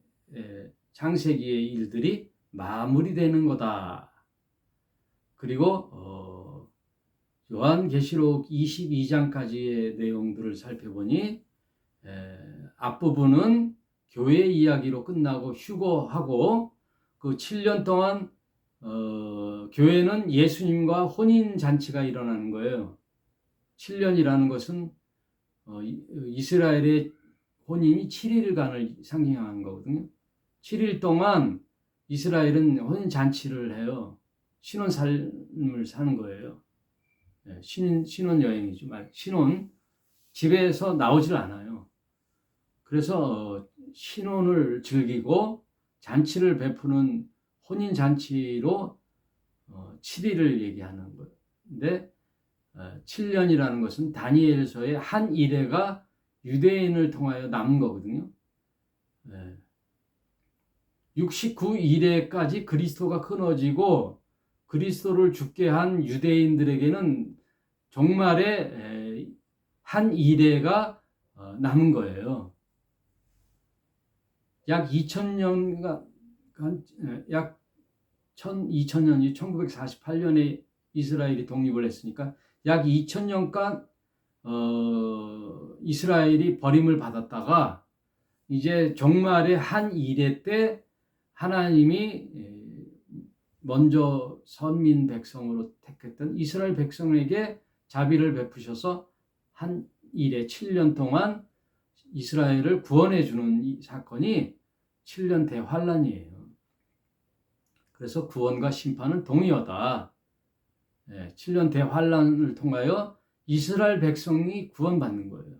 일들이 마무리되는 거다. 그리고 요한계시록 22장까지의 내용들을 살펴보니 앞부분은 교회 이야기로 끝나고 휴거하고 그 7년 동안 교회는 예수님과 혼인잔치가 일어나는 거예요. 7년이라는 것은 이스라엘의 혼인이 7일간을 상징하는 거거든요. 7일 동안 이스라엘은 혼인잔치를 해요. 신혼삶을 사는 거예요. 신혼여행이죠. 신혼, 집에서 나오질 않아요. 그래서 신혼을 즐기고 잔치를 베푸는 혼인잔치로 7일을 얘기하는 거예요. 근데 7년이라는 것은 다니엘서의 한 이레가 유대인을 통하여 남은 거거든요. 69이레까지 그리스도가 끊어지고 그리스도를 죽게 한 유대인들에게는 종말의 한 이레가 남은 거예요. 약 2000년간 약 2000년이 1948년에 이스라엘이 독립을 했으니까 약 2000년간 이스라엘이 버림을 받았다가 이제 종말의 한 이레 때 하나님이 먼저 선민 백성으로 택했던 이스라엘 백성에게 자비를 베푸셔서 한 이레 7년 동안 이스라엘을 구원해 주는 이 사건이 7년 대환란이에요. 그래서 구원과 심판은 동의어다. 7년 대환란을 통하여 이스라엘 백성이 구원받는 거예요.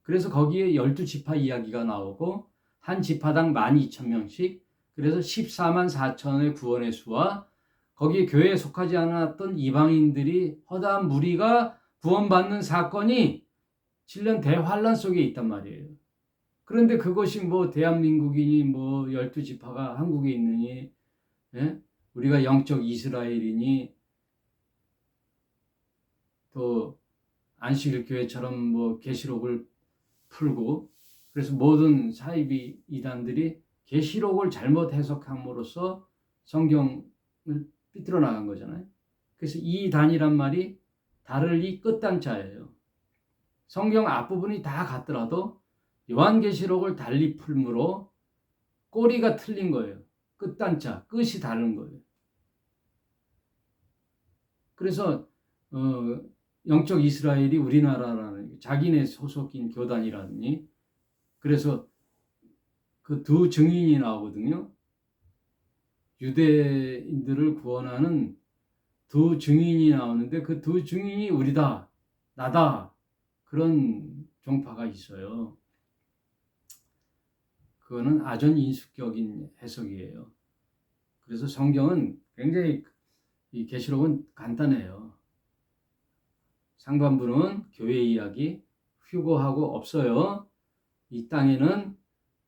그래서 거기에 12지파 이야기가 나오고 한 지파당 12,000명씩 그래서 14만 4천의 구원의 수와 거기에 교회에 속하지 않았던 이방인들이 허다한 무리가 구원받는 사건이 7년 대환란 속에 있단 말이에요. 그런데 그것이 뭐 대한민국이니 뭐 12지파가 한국에 있느니 우리가 영적 이스라엘이니 또 안식일 교회처럼 뭐 계시록을 풀고 그래서 모든 사이비 이단들이 계시록을 잘못 해석함으로써 성경을 삐뚤어 나간 거잖아요. 그래서 이 단이란 말이 다를리 끝단자예요. 성경 앞부분이 다 같더라도 요한계시록을 달리 풀므로 꼬리가 틀린 거예요. 끝단자, 끝이 다른 거예요. 그래서 영적 이스라엘이 우리나라라는 자기네 소속인 교단이라니 그래서 그 두 증인이 나오거든요. 유대인들을 구원하는 두 증인이 나오는데 그 두 증인이 우리다, 나다 그런 종파가 있어요. 그거는 아전인수격인 해석이에요. 그래서 성경은 굉장히 이 계시록은 간단해요. 상반부는 교회 이야기, 휴거하고 없어요. 이 땅에는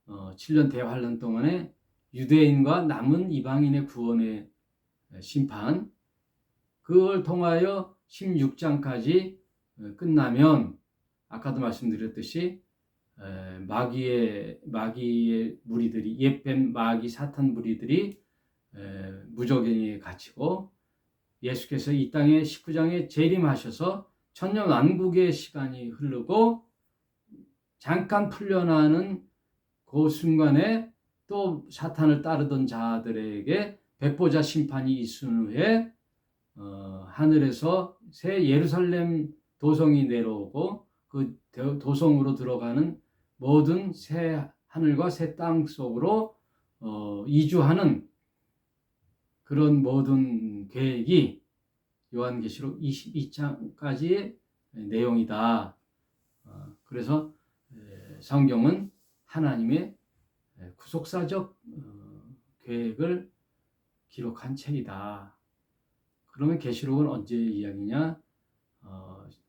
7년 대환란 동안에 유대인과 남은 이방인의 구원의 심판, 그걸 통하여 16장까지 끝나면 아까도 말씀드렸듯이 마귀의 무리들이 옛뱀 마귀 사탄 무리들이 무저갱에 갇히고 예수께서 이 땅에 19장에 재림하셔서 천년왕국의 시간이 흐르고 잠깐 풀려나는 그 순간에 또 사탄을 따르던 자들에게 백보자 심판이 있은 후에 하늘에서 새 예루살렘 도성이 내려오고 그 도성으로 들어가는 모든 새 하늘과 새 땅 속으로 이주하는 그런 모든 계획이 요한계시록 22장까지의 내용이다. 그래서 성경은 하나님의 구속사적 계획을 기록한 책이다. 그러면 계시록은 언제 이야기냐?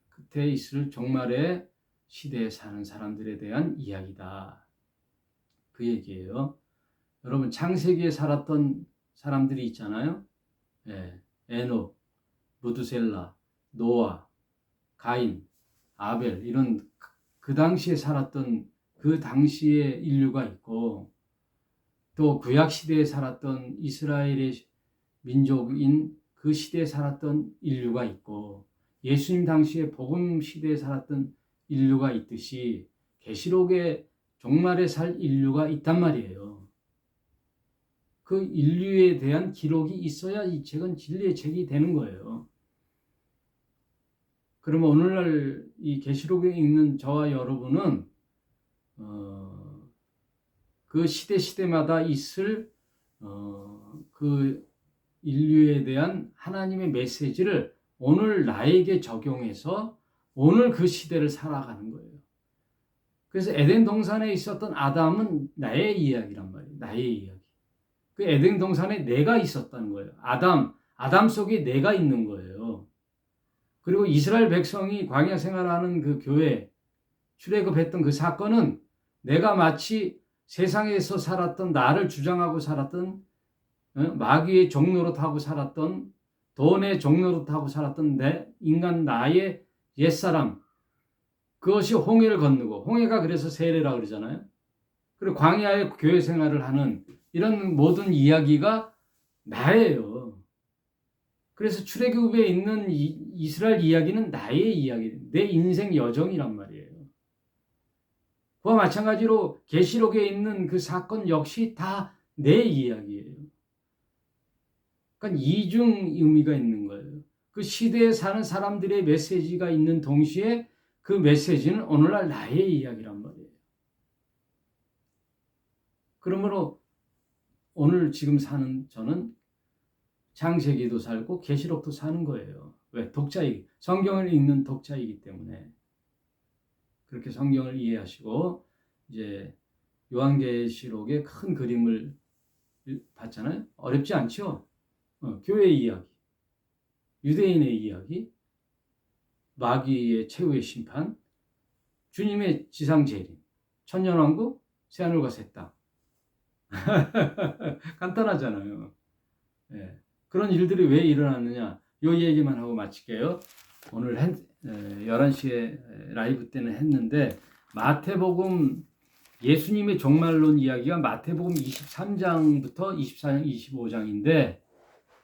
그때 있을 종말의 시대에 사는 사람들에 대한 이야기다. 그 얘기예요. 여러분 창세기에 살았던 사람들이 있잖아요. 에녹, 무드셀라, 노아, 가인, 아벨 이런 그 당시에 살았던 그 당시의 인류가 있고 또 구약 시대에 살았던 이스라엘의 민족인 그 시대에 살았던 인류가 있고 예수님 당시에 복음 시대에 살았던 인류가 있듯이 계시록에 종말에 살 인류가 있단 말이에요. 그 인류에 대한 기록이 있어야 이 책은 진리의 책이 되는 거예요. 그러면 오늘날 이 계시록에 읽는 저와 여러분은 그 시대마다 있을 그 인류에 대한 하나님의 메시지를 오늘 나에게 적용해서 오늘 그 시대를 살아가는 거예요. 그래서 에덴 동산에 있었던 아담은 나의 이야기란 말이에요. 나의 이야기. 그 에덴 동산에 내가 있었다는 거예요. 아담 속에 내가 있는 거예요. 그리고 이스라엘 백성이 광야 생활하는 그 교회 출애굽했던 그 사건은 내가 마치 세상에서 살았던 나를 주장하고 살았던 마귀의 종노릇하고 살았던 돈의 종노릇하고 살았던 나의 옛사람 그것이 홍해를 건너고 홍해가 그래서 세례라 그러잖아요. 그리고 광야의 교회 생활을 하는 이런 모든 이야기가 나예요. 그래서 출애굽에 있는 이스라엘 이야기는 나의 이야기, 내 인생 여정이란 말이에요. 그와 마찬가지로 계시록에 있는 그 사건 역시 다 내 이야기예요. 그러니까 이중 의미가 있는 거예요. 그 시대에 사는 사람들의 메시지가 있는 동시에 그 메시지는 오늘날 나의 이야기란 말이에요. 그러므로 오늘 지금 사는 저는 창세기도 살고 계시록도 사는 거예요. 왜? 성경을 읽는 독자이기 때문에. 그렇게 성경을 이해하시고 이제 요한계시록의 큰 그림을 봤잖아요. 어렵지 않죠? 교회의 이야기, 유대인의 이야기, 마귀의 최후의 심판, 주님의 지상 재림, 천년왕국, 새하늘과 새 땅. 간단하잖아요. 그런 일들이 왜 일어났느냐? 요 얘기만 하고 마칠게요. 오늘 11시에 라이브 때는 했는데 마태복음 예수님의 종말론 이야기가 마태복음 23장부터 24장, 25장인데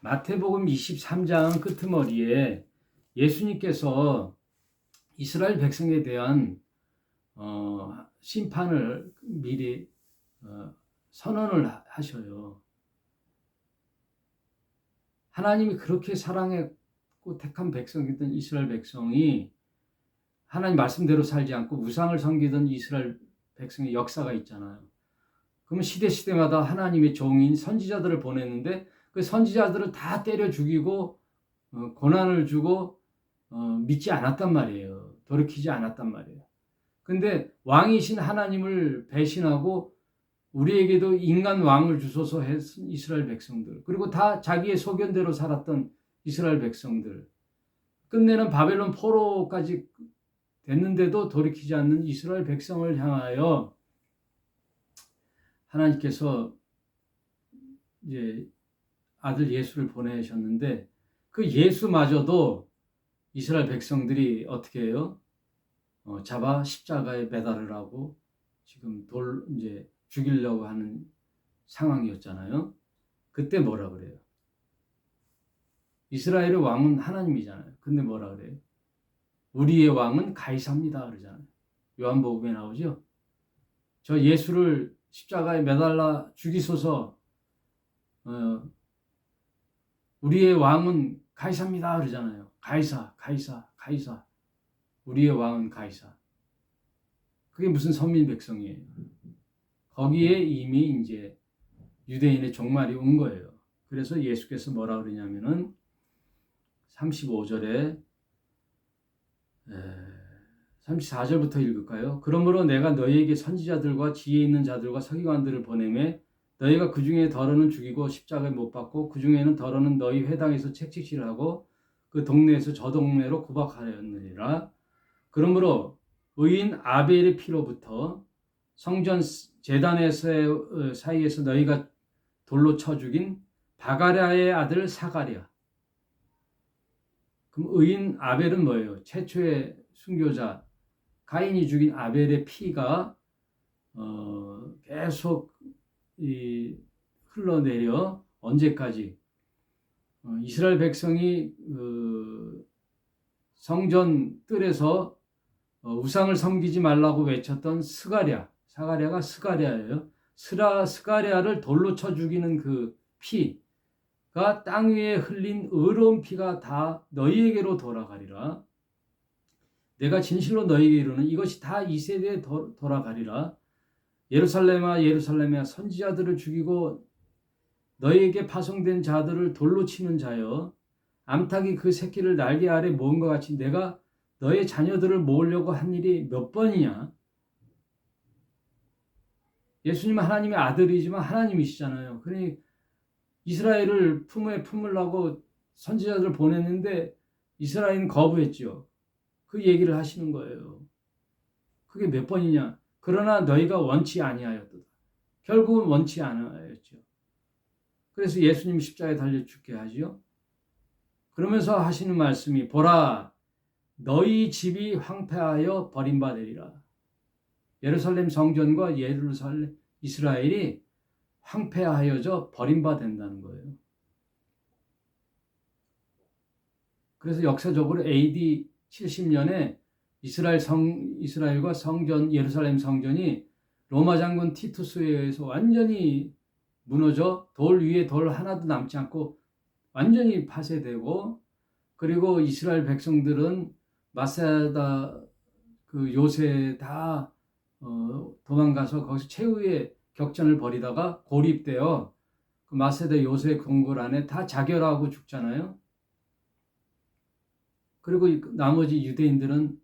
마태복음 23장 끄트머리에 예수님께서 이스라엘 백성에 대한 심판을 미리 선언을 하셔요. 하나님이 그렇게 사랑했고 택한 백성이던 이스라엘 백성이 하나님 말씀대로 살지 않고 우상을 섬기던 이스라엘 백성의 역사가 있잖아요. 그러면 시대마다 하나님의 종인 선지자들을 보냈는데 그 선지자들을 다 때려 죽이고 고난을 주고 믿지 않았단 말이에요. 돌이키지 않았단 말이에요. 근데 왕이신 하나님을 배신하고 우리에게도 인간 왕을 주소서 했은 이스라엘 백성들, 그리고 다 자기의 소견대로 살았던 이스라엘 백성들, 끝내는 바벨론 포로까지 됐는데도 돌이키지 않는 이스라엘 백성을 향하여 하나님께서 이제 아들 예수를 보내셨는데 그 예수마저도 이스라엘 백성들이 어떻게 해요? 잡아 십자가에 매달으라고 지금 이제 죽이려고 하는 상황이었잖아요. 그때 뭐라 그래요? 이스라엘의 왕은 하나님이잖아요. 근데 뭐라 그래요? 우리의 왕은 가이사입니다. 그러잖아요. 요한복음에 나오죠. 저 예수를 십자가에 매달라 죽이소서. 우리의 왕은 가이사입니다. 그러잖아요. 가이사. 우리의 왕은 가이사. 그게 무슨 선민 백성이에요. 거기에 이미 이제 유대인의 종말이 온 거예요. 그래서 예수께서 뭐라 그러냐면은 35절에 34절부터 읽을까요? 그러므로 내가 너희에게 선지자들과 지혜 있는 자들과 서기관들을 보내매 너희가 그 중에 더러는 죽이고 십자가에 못 박고 그 중에는 더러는 너희 회당에서 책찍질을 하고 그 동네에서 저 동네로 구박하였느니라. 그러므로 의인 아벨의 피로부터 성전 제단에서 사이에서 너희가 돌로 쳐 죽인 바가랴의 아들 사가랴. 그럼 의인 아벨은 뭐예요? 최초의 순교자 가인이 죽인 아벨의 피가 계속 흘러내려 언제까지 이스라엘 백성이 성전 뜰에서 우상을 섬기지 말라고 외쳤던 사가랴가 스가랴예요. 스가랴를 돌로 쳐 죽이는 그 피가 땅 위에 흘린 의로운 피가 다 너희에게로 돌아가리라. 내가 진실로 너희에게 이르는 이것이 다 이 세대에 돌아가리라. 예루살렘아 예루살렘아 선지자들을 죽이고 너희에게 파송된 자들을 돌로 치는 자여 암탉이 그 새끼를 날개 아래 모은 것 같이 내가 너의 자녀들을 모으려고 한 일이 몇 번이냐. 예수님은 하나님의 아들이지만 하나님이시잖아요. 그러니 이스라엘을 품에 품으려고 선지자들을 보냈는데 이스라엘은 거부했죠. 그 얘기를 하시는 거예요. 그게 몇 번이냐. 그러나 너희가 원치 아니하였도다. 결국은 원치 않았죠. 그래서 예수님 십자가에 달려 죽게 하지요. 그러면서 하시는 말씀이 보라 너희 집이 황폐하여 버림받으리라. 예루살렘 성전과 예루살렘 이스라엘이 황폐하여져 버림받는다는 거예요. 그래서 역사적으로 AD 70년에 이스라엘과 성전 예루살렘 성전이 로마 장군 티투스에 의해서 완전히 무너져 돌 위에 돌 하나도 남지 않고 완전히 파쇄되고 그리고 이스라엘 백성들은 마세다 그 요새 다 도망가서 거기서 최후의 격전을 벌이다가 고립되어 그 마세다 요새 궁궐 안에 다 자결하고 죽잖아요. 그리고 나머지 유대인들은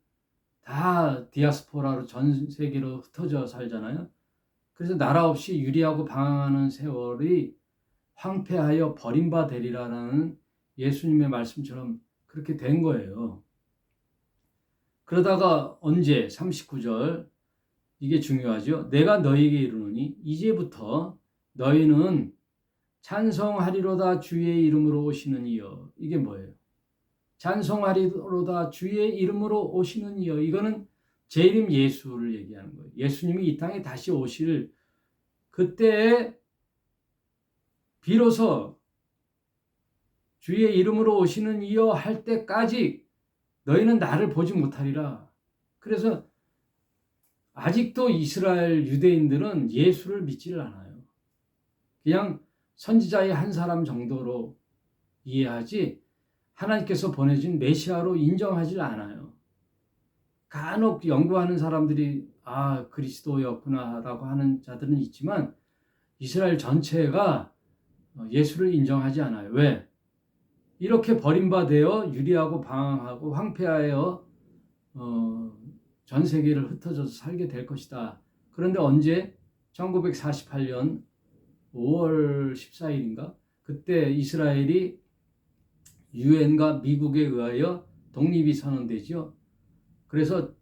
다 디아스포라로 전 세계로 흩어져 살잖아요. 그래서 나라 없이 유리하고 방황하는 세월이 황폐하여 버림받으리라는 예수님의 말씀처럼 그렇게 된 거예요. 그러다가 언제 39절 이게 중요하죠. 내가 너희에게 이르노니 이제부터 너희는 찬송하리로다 주의 이름으로 오시는 이여. 이게 뭐예요? 찬송하리로다 주의 이름으로 오시는 이여. 이거는 제 이름 예수를 얘기하는 거예요. 예수님이 이 땅에 다시 오실 그때에 비로소 주의 이름으로 오시는 이여 할 때까지 너희는 나를 보지 못하리라. 그래서 아직도 이스라엘 유대인들은 예수를 믿지를 않아요. 그냥 선지자의 한 사람 정도로 이해하지 하나님께서 보내준 메시아로 인정하지 않아요. 간혹 연구하는 사람들이 그리스도였구나 라고 하는 자들은 있지만 이스라엘 전체가 예수를 인정하지 않아요. 왜? 이렇게 버림받아 유리하고 방황하고 황폐하여 전 세계를 흩어져서 살게 될 것이다. 그런데 언제? 1948년 5월 14일인가? 그때 이스라엘이 유엔과 미국에 의하여 독립이 선언되죠. 그래서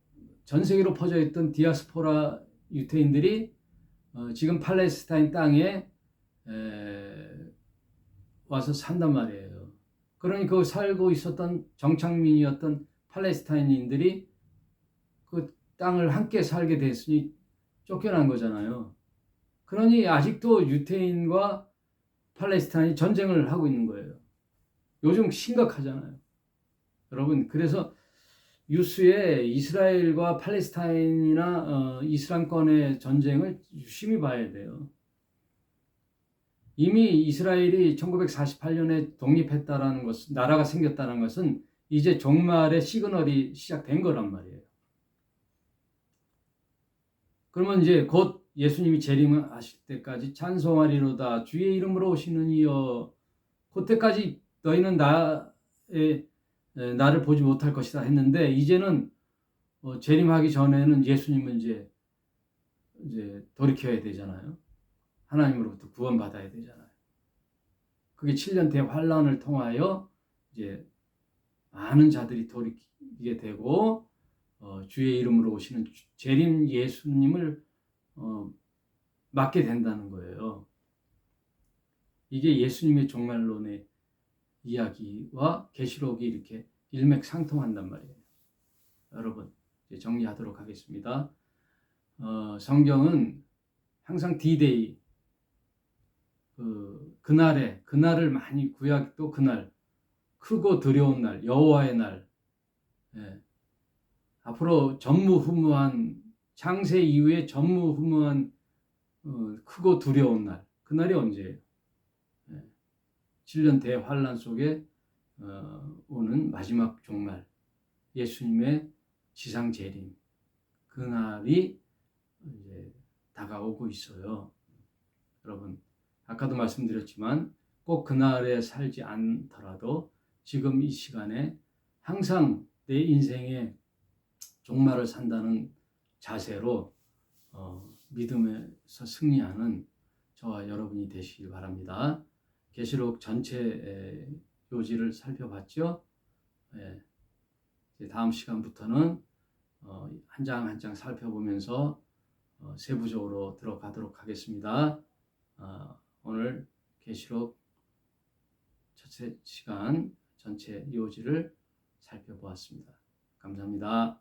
전 세계로 퍼져 있던 디아스포라 유태인들이 지금 팔레스타인 땅에 와서 산단 말이에요. 그러니 그 살고 있었던 정착민이었던 팔레스타인인들이 그 땅을 함께 살게 됐으니 쫓겨난 거잖아요. 그러니 아직도 유태인과 팔레스타인이 전쟁을 하고 있는 거예요. 요즘 심각하잖아요. 여러분, 그래서 뉴스에 이스라엘과 팔레스타인이나 이슬람권의 전쟁을 유심히 봐야 돼요. 이미 이스라엘이 1948년에 독립했다라는 것은, 나라가 생겼다는 것은 이제 종말의 시그널이 시작된 거란 말이에요. 그러면 이제 곧 예수님이 재림하실 때까지 찬송하리로다 주의 이름으로 오시는 이여 그때까지 너희는 나를 보지 못할 것이다 했는데 이제는 재림하기 전에는 예수님은 이제 돌이켜야 되잖아요. 하나님으로부터 구원받아야 되잖아요. 그게 7년 대환란을 통하여 이제 많은 자들이 돌이키게 되고 주의 이름으로 오시는 재림 예수님을 맞게 된다는 거예요. 이게 예수님의 종말론의 이야기와 계시록이 이렇게 일맥상통한단 말이에요. 여러분 이제 정리하도록 하겠습니다. 성경은 항상 D-Day 그날을 많이 구약도 그날 크고 두려운 날 여호와의 날 예. 앞으로 전무후무한 창세 이후에 전무후무한 크고 두려운 날 그날이 언제예요? 예. 7년 대환란 속에 오는 마지막 종말 예수님의 지상 재림 그날이 이제 다가오고 있어요. 여러분 아까도 말씀드렸지만 꼭 그날에 살지 않더라도 지금 이 시간에 항상 내 인생의 종말을 산다는 자세로 믿음에서 승리하는 저와 여러분이 되시길 바랍니다. 계시록 전체 요지를 살펴봤죠. 예, 이제 다음 시간부터는 한 장 한 장 살펴보면서 세부적으로 들어가도록 하겠습니다. 오늘 계시록 첫째 시간 전체 요지를 살펴보았습니다. 감사합니다.